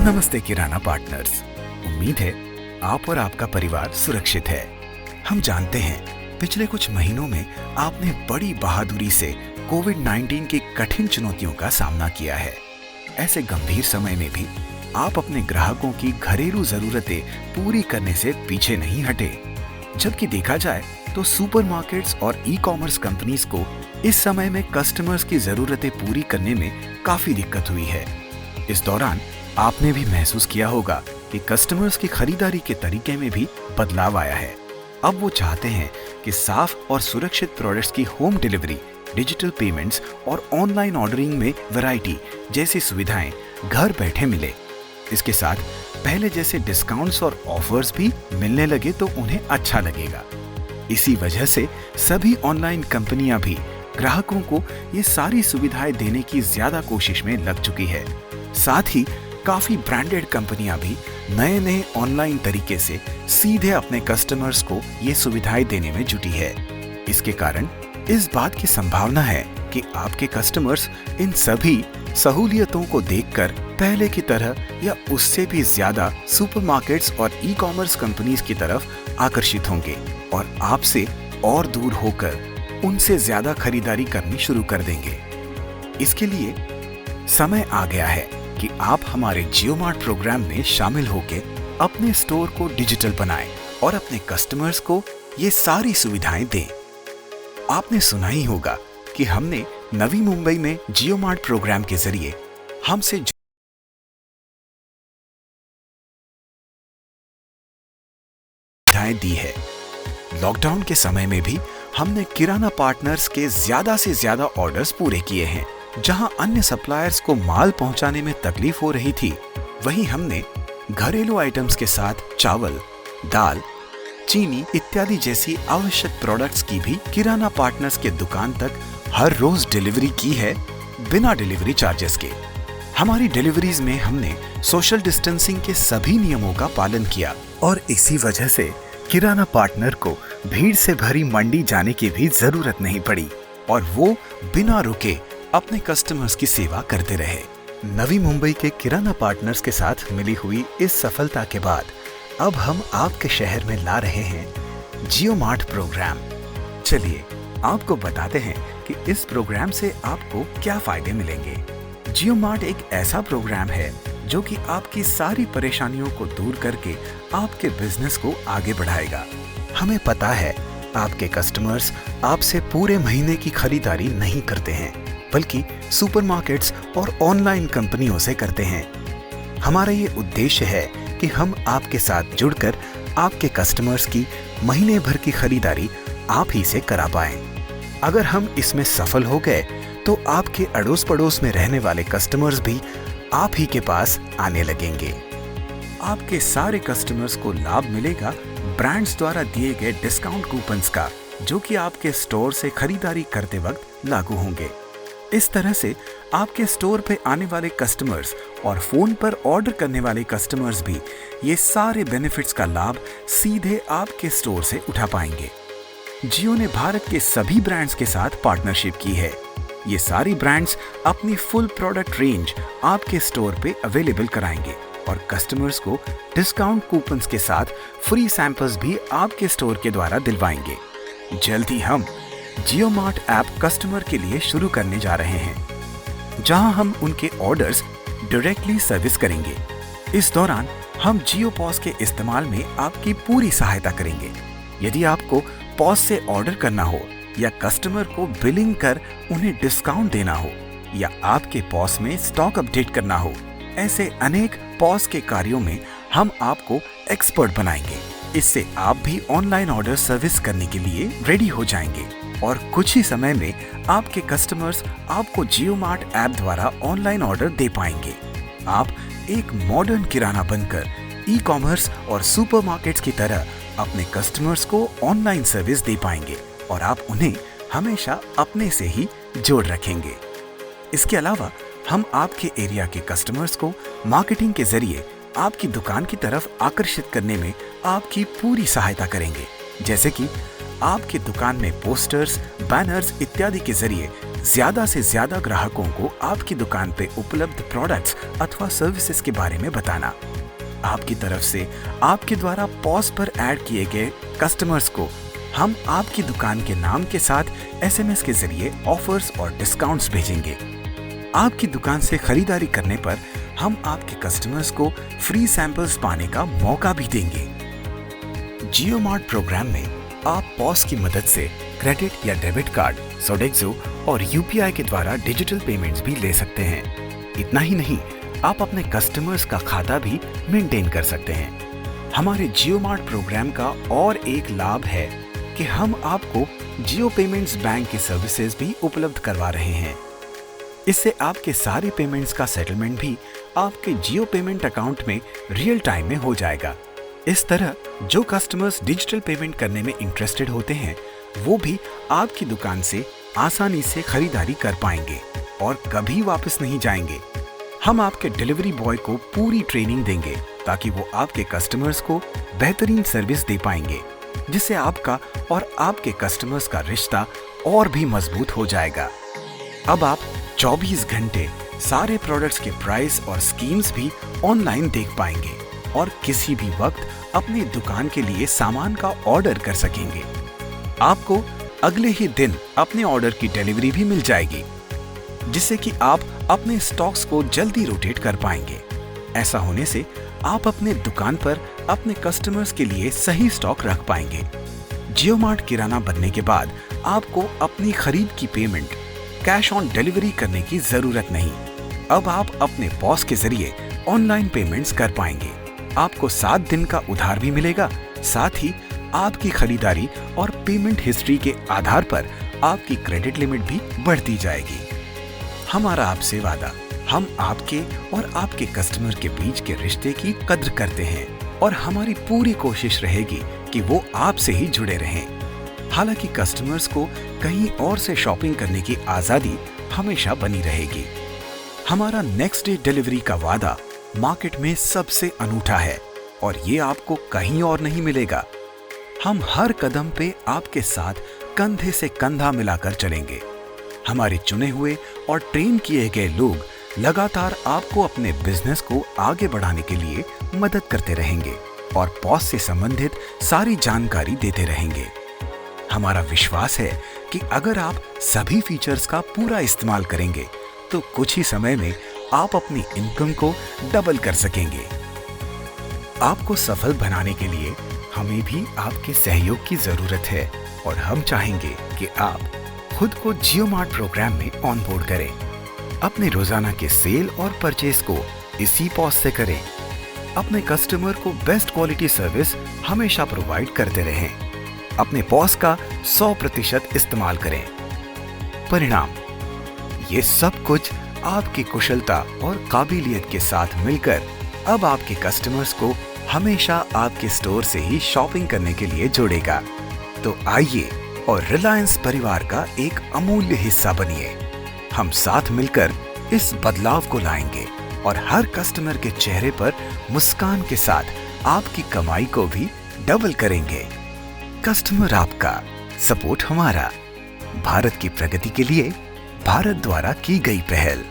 नमस्ते किराना पार्टनर्स। उम्मीद है आप और आपका परिवार सुरक्षित है। हम जानते हैं पिछले कुछ महीनों में आपने बड़ी बहादुरी से कोविड-19 की कठिन चुनौतियों का सामना किया है। ऐसे गंभीर समय में भी आप अपने ग्राहकों की घरेलू जरूरतें पूरी करने से पीछे नहीं हटे। जबकि देखा जाए तो सुपरमार्केट्स और ई-कॉमर्स कंपनीज को इस समय में कस्टमर्स की जरूरतें पूरी करने में काफी दिक्कत हुई है। इस दौरान आपने भी महसूस किया होगा कि कस्टमर्स की खरीदारी के तरीके में भी बदलाव आया है। अब वो चाहते हैं कि साफ और सुरक्षित प्रोडक्ट्स की होम डिलीवरी, डिजिटल पेमेंट्स और ऑनलाइन ऑर्डरिंग में वैरायटी जैसी सुविधाएं घर बैठे मिले। इसके साथ पहले जैसे डिस्काउंट्स और ऑफर्स भी मिलने लगे तो उन्हें अच्छा लगेगा। इसी वजह से सभी ऑनलाइन कंपनियां भी ग्राहकों को ये सारी सुविधाएं देने की ज्यादा कोशिश में लग चुकी है। साथ ही काफी ब्रांडेड कंपनियां भी नए ऑनलाइन तरीके से सीधे अपने कस्टमर्स को ये सुविधाएं देने में जुटी है। इसके कारण इस बात की संभावना है कि आपके कस्टमर्स इन सभी सहूलियतों को देखकर पहले की तरह या उससे भी ज्यादा सुपरमार्केट्स और ई-कॉमर्स कंपनीज की तरफ आकर्षित होंगे और आपसे और दूर होकर उनसे ज्यादा खरीदारी करनी शुरू कर देंगे। इसके लिए समय आ गया है कि आप हमारे जियो मार्ट प्रोग्राम में शामिल होकर अपने स्टोर को डिजिटल बनाएं और अपने कस्टमर्स को ये सारी सुविधाएं दें। आपने सुना ही होगा कि हमने नवी मुंबई में जियो मार्ट प्रोग्राम के जरिए हमसे सुविधाएं दी है। लॉकडाउन के समय में भी हमने किराना पार्टनर्स के ज्यादा से ज्यादा ऑर्डर्स पूरे किए हैं। जहां अन्य सप्लायर्स को माल पहुंचाने में तकलीफ हो रही थी, वहीं हमने घरेलू आइटम्स के साथ चावल, दाल, चीनी इत्यादि जैसी आवश्यक प्रोडक्ट्स की भी किराना पार्टनर्स के दुकान तक हर रोज डिलीवरी की है, बिना डिलीवरी चार्जेस के। हमारी डिलीवरीज में हमने सोशल डिस्टेंसिंग के सभी नियमों का पालन किया और इसी वजह से किराना पार्टनर को भीड़ से भरी मंडी जाने की भी जरूरत नहीं पड़ी और वो बिना रुके अपने कस्टमर्स की सेवा करते रहे। नवी मुंबई के किराना पार्टनर्स के साथ मिली हुई इस सफलता के बाद अब हम आपके शहर में ला रहे हैं जियो मार्ट प्रोग्राम। चलिए आपको बताते हैं कि इस प्रोग्राम से आपको क्या फायदे मिलेंगे। जियो मार्ट एक ऐसा प्रोग्राम है जो कि आपकी सारी परेशानियों को दूर करके आपके बिजनेस को आगे बढ़ाएगा। हमें पता है आपके कस्टमर्स आपसे पूरे महीने की खरीदारी नहीं करते हैं, बल्कि सुपरमार्केट्स और ऑनलाइन कंपनियों से करते हैं। हमारा ये उद्देश्य है कि हम आपके साथ जुड़कर आपके कस्टमर्स की महीने भर की खरीदारी आप ही से करा पाएं। अगर हम इसमें सफल हो गए तो आपके अड़ोस पड़ोस में रहने वाले कस्टमर्स भी आप ही के पास आने लगेंगे। आपके सारे कस्टमर्स को लाभ मिलेगा ब्रांड्स द्वारा दिए गए डिस्काउंट कूपन्स का, जो कि आपके स्टोर से खरीदारी करते वक्त लागू होंगे। इस तरह से आपके स्टोर पे आने वाले कस्टमर्स और फोन पर ऑर्डर करने वाले कस्टमर्स भी ये सारे बेनिफिट्स का लाभ सीधे आपके स्टोर से उठा पाएंगे। जियो ने भारत के सभी ब्रांड्स के साथ पार्टनरशिप की है। ये सारी ब्रांड्स अपनी फुल प्रोडक्ट रेंज आपके स्टोर पे अवेलेबल कराएंगे और कस्टमर्स को डिस्काउंट कूपन्स के साथ फ्री सैंपल्स भी आपके स्टोर के द्वारा दिलवाएंगे। जल्द ही हम जियो मार्ट ऐप कस्टमर के लिए शुरू करने जा रहे हैं, जहां हम उनके ऑर्डर्स डायरेक्टली सर्विस करेंगे। इस दौरान हम जियो पॉस के इस्तेमाल में आपकी पूरी सहायता करेंगे। यदि आपको पॉस से ऑर्डर करना हो या कस्टमर को बिलिंग कर उन्हें डिस्काउंट देना हो या आपके पॉस में स्टॉक अपडेट करना हो, ऐसे अनेक पॉस के कार्यों में हम आपको एक्सपर्ट बनाएंगे। इससे आप भी ऑनलाइन ऑर्डर सर्विस करने के लिए रेडी हो जाएंगे और कुछ ही समय में आपके कस्टमर्स आपको जियो मार्ट ऐप द्वारा ऑनलाइन ऑर्डर दे पाएंगे। आप एक मॉडर्न किराना बनकर ई-कॉमर्स और सुपरमार्केट्स की तरह अपने कस्टमर्स को ऑनलाइन सर्विस दे पाएंगे और आप उन्हें हमेशा अपने से ही जोड़ रखेंगे। इसके अलावा हम आपके एरिया के कस्टमर्स को मार्केटिंग के जरिए आपकी दुकान की तरफ आकर्षित करने में आपकी पूरी सहायता करेंगे। जैसे कि आपकी दुकान में पोस्टर्स, बैनर्स इत्यादि के जरिए ज्यादा से ज्यादा ग्राहकों को आपकी दुकान पे उपलब्ध प्रोडक्ट्स अथवा सर्विसेज के बारे में बताना। आपकी तरफ से आपके द्वारा पॉज पर ऐड किए गए कस्टमर्स को हम आपकी दुकान के नाम के साथ SMS के जरिए ऑफर्स और डिस्काउंट्स भेजेंगे। आपकी दुकान से खरीदारी करने पर हम आपके कस्टमर्स को फ्री सैंपल्स पाने का मौका भी देंगे। जियो मार्ट प्रोग्राम में आप पॉज की मदद से क्रेडिट या डेबिट कार्ड, सोडेक्सो और UPI के द्वारा डिजिटल पेमेंट्स भी ले सकते हैं। इतना ही नहीं, आप अपने कस्टमर्स का खाता भी मेंटेन कर सकते हैं। हमारे जियो मार्ट प्रोग्राम का और एक लाभ है कि हम आपको जियो पेमेंट्स बैंक की सर्विसेज भी उपलब्ध करवा रहे हैं। इससे आपके सारे पेमेंट्स का सेटलमेंट भी आपके जियो पेमेंट अकाउंट में रियल टाइम में हो जाएगा। इस तरह जो कस्टमर्स डिजिटल पेमेंट करने में इंटरेस्टेड होते हैं वो भी आपकी दुकान से आसानी से खरीदारी कर पाएंगे और कभी वापस नहीं जाएंगे। हम आपके डिलीवरी बॉय को पूरी ट्रेनिंग देंगे ताकि वो आपके कस्टमर्स को बेहतरीन सर्विस दे पाएंगे, जिससे आपका और आपके कस्टमर्स का रिश्ता और भी मजबूत हो जाएगा। अब आप 24 घंटे सारे प्रोडक्ट्स के प्राइस और स्कीम्स भी ऑनलाइन देख पाएंगे और किसी भी वक्त अपनी दुकान के लिए सामान का ऑर्डर कर सकेंगे। आपको अगले ही दिन अपने ऑर्डर की डिलीवरी भी मिल जाएगी, जिससे कि आप अपने स्टॉक्स को जल्दी रोटेट कर पाएंगे। ऐसा होने से आप अपने दुकान पर अपने कस्टमर्स के लिए सही स्टॉक रख पाएंगे। जियो मार्ट किराना बनने के बाद आपको अपनी खरीद की पेमेंट कैश ऑन डिलीवरी करने की जरूरत नहीं। अब आप अपने पॉस के जरिए ऑनलाइन पेमेंट्स कर पाएंगे। आपको 7 दिन का उधार भी मिलेगा। साथ ही आपकी खरीदारी और पेमेंट हिस्ट्री के आधार पर आपकी क्रेडिट लिमिट भी बढ़ती जाएगी। हमारा आपसे वादा, हम आपके और आपके कस्टमर के बीच के रिश्ते की कद्र करते हैं और हमारी पूरी कोशिश रहेगी कि वो आपसे ही जुड़े रहें। हालांकि कस्टमर्स को कहीं और से शॉपिंग करने की आजादी हमेशा बनी रहेगी। हमारा नेक्स्ट डे डिलीवरी का वादा मार्केट में सबसे अनूठा है और ये आपको कहीं और नहीं मिलेगा। हम हर कदम पे आपके साथ कंधे से कंधा मिलाकर चलेंगे। हमारे चुने हुए और ट्रेन किए गए लोग लगातार आपको अपने बिजनेस को आगे बढ़ाने के लिए मदद करते रहेंगे और पॉस से संबंधित सारी जानकारी देते रहेंगे। हमारा विश्वास है कि अगर आप सभी फीचर्स का पूरा इस्तेमाल करेंगे तो कुछ ही समय में आप अपनी इनकम को डबल कर सकेंगे। आपको सफल बनाने के लिए हमें भी आपके सहयोग की जरूरत है और हम चाहेंगे कि आप खुद को जियो मार्ट प्रोग्राम में ऑन बोर्ड करें। अपने रोजाना के सेल और परचेज को इसी पॉस से करें। अपने कस्टमर को बेस्ट क्वालिटी सर्विस हमेशा प्रोवाइड करते रहें। अपने पॉस का 100% इस्तेमाल करें। परिणाम, ये सब कुछ आपकी कुशलता और काबिलियत के साथ मिलकर अब आपके कस्टमर्स को हमेशा आपके स्टोर से ही शॉपिंग करने के लिए जोड़ेगा। तो आइए और रिलायंस परिवार का एक अमूल्य हिस्सा बनिए। हम साथ मिलकर इस बदलाव को लाएंगे और हर कस्टमर के चेहरे पर मुस्कान के साथ आपकी कमाई को भी डबल करेंगे। कस्टमर आपका, सपोर्ट हमारा। भारत की प्रगति के लिए भारत द्वारा की गई पहल।